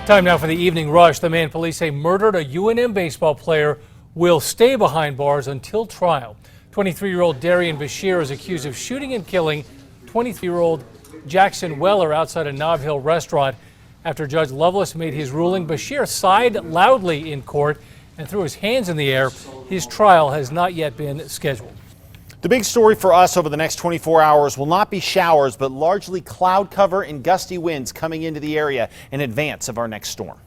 Time now for the evening rush. The man police say murdered a UNM baseball player will stay behind bars until trial. 23-year-old Darian Bashir is accused of shooting and killing 23-year-old Jackson Weller outside a Nob Hill restaurant. After Judge Lovelace made his ruling, Bashir sighed loudly in court and threw his hands in the air. His trial has not yet been scheduled. The big story for us over the next 24 hours will not be showers, but largely cloud cover and gusty winds coming into the area in advance of our next storm.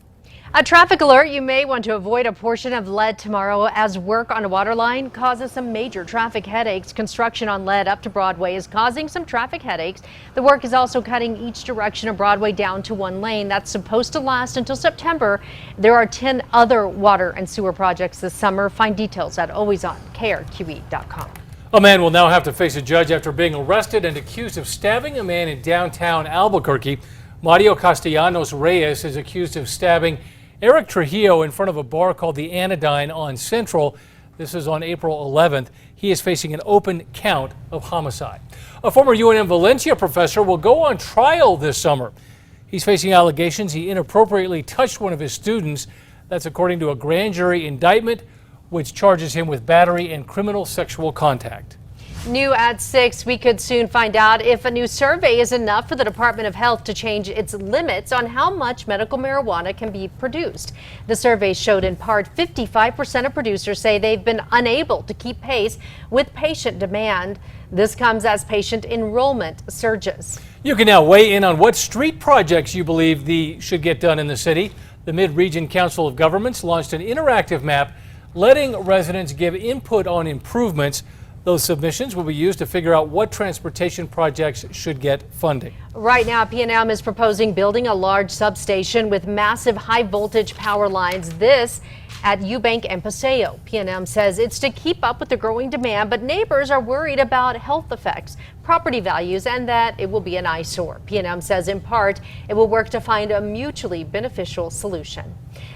A traffic alert. You may want to avoid a portion of lead tomorrow as work on a water line causes some major traffic headaches. Construction on lead up to Broadway is causing some traffic headaches. The work is also cutting each direction of Broadway down to one lane. That's supposed to last until September. There are 10 other water and sewer projects this summer. Find details at alwaysonkRQE.com. A man will now have to face a judge after being arrested and accused of stabbing a man in downtown Albuquerque. Mario Castellanos Reyes is accused of stabbing Eric Trujillo in front of a bar called the Anodyne on Central. This is on April 11th. He is facing an open count of homicide. A former UNM Valencia professor will go on trial this summer. He's facing allegations he inappropriately touched one of his students. That's according to a grand jury indictment, which charges him with battery and criminal sexual contact. New at 6, we could soon find out if a new survey is enough for the Department of Health to change its limits on how much medical marijuana can be produced. The survey showed in part 55% of producers say they've been unable to keep pace with patient demand. This comes as patient enrollment surges. You can now weigh in on what street projects you believe should get done in the city. The Mid-Region Council of Governments launched an interactive map letting residents give input on improvements. Those submissions will be used to figure out what transportation projects should get funding. Right now, PNM is proposing building a large substation with massive high voltage power lines. This at Eubank and Paseo. PNM says it's to keep up with the growing demand, but neighbors are worried about health effects, property values, and that it will be an eyesore. PNM says in part it will work to find a mutually beneficial solution.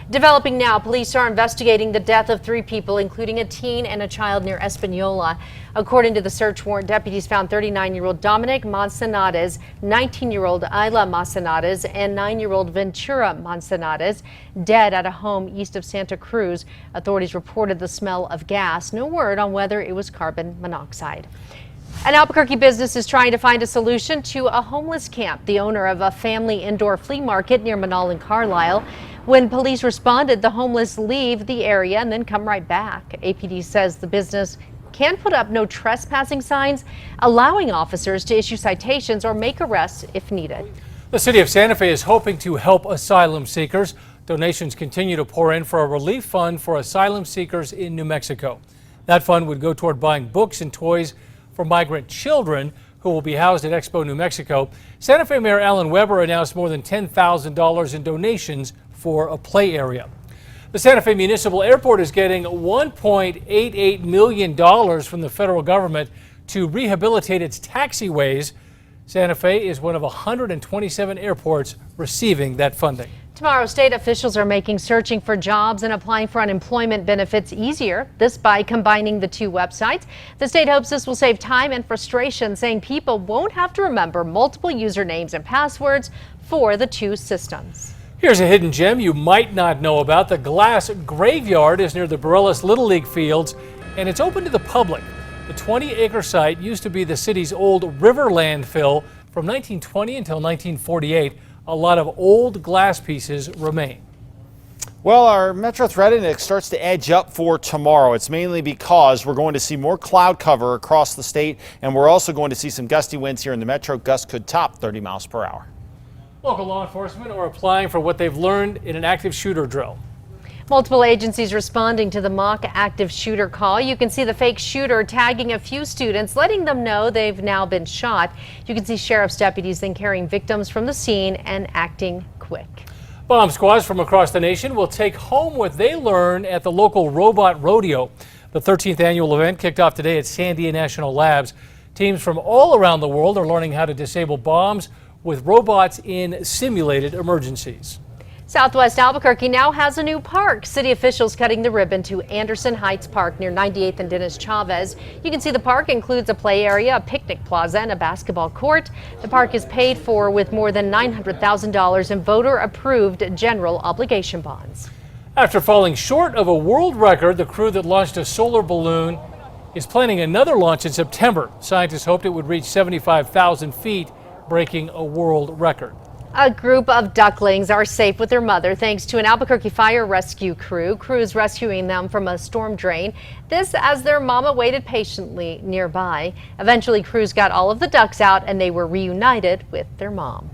Developing now, police are investigating the death of 3 people, including a teen and a child near Espanola. According to the search warrant, deputies found 39-year-old Dominic Manzanares, 19-year-old Ayla Manzanares, and 9-year-old Ventura Manzanares dead at a home east of Santa Cruz. Authorities reported the smell of gas. No word on whether it was carbon monoxide. An Albuquerque business is trying to find a solution to a homeless camp. The owner of a family indoor flea market near Manal and Carlisle. When police responded, the homeless leave the area and then come right back. APD says the business can put up no trespassing signs, allowing officers to issue citations or make arrests if needed. The city of Santa Fe is hoping to help asylum seekers. Donations continue to pour in for a relief fund for asylum seekers in New Mexico. That fund would go toward buying books and toys for migrant children who will be housed at Expo New Mexico. Santa Fe Mayor Alan Weber announced more than $10,000 in donations for a play area. The Santa Fe Municipal Airport is getting $1.88 million from the federal government to rehabilitate its taxiways. Santa Fe is one of 127 airports receiving that funding. Tomorrow, state officials are making searching for jobs and applying for unemployment benefits easier. This by combining the 2 websites. The state hopes this will save time and frustration, saying people won't have to remember multiple usernames and passwords for the 2 systems. Here's a hidden gem you might not know about. The Glass Graveyard is near the Bareilles Little League fields, and it's open to the public. The 20-acre site used to be the city's old river landfill from 1920 until 1948. A lot of old glass pieces remain. Well, our Metro Threat Index starts to edge up for tomorrow. It's mainly because we're going to see more cloud cover across the state, and we're also going to see some gusty winds here in the metro. Gusts could top 30 miles per hour. Local law enforcement are applying for what they've learned in an active shooter drill. Multiple agencies responding to the mock active shooter call. You can see the fake shooter tagging a few students, letting them know they've now been shot. You can see sheriff's deputies then carrying victims from the scene and acting quick. Bomb squads from across the nation will take home what they learn at the local robot rodeo. The 13th annual event kicked off today at Sandia National Labs. Teams from all around the world are learning how to disable bombs with robots in simulated emergencies. Southwest Albuquerque now has a new park. City officials cutting the ribbon to Anderson Heights Park near 98th and Dennis Chavez. You can see the park includes a play area, a picnic plaza, and a basketball court. The park is paid for with more than $900,000 in voter-approved general obligation bonds. After falling short of a world record, the crew that launched a solar balloon is planning another launch in September. Scientists hoped it would reach 75,000 feet, breaking a world record. A group of ducklings are safe with their mother thanks to an Albuquerque fire rescue crew. Crews rescuing them from a storm drain. This as their mama waited patiently nearby. Eventually, crews got all of the ducks out and they were reunited with their mom.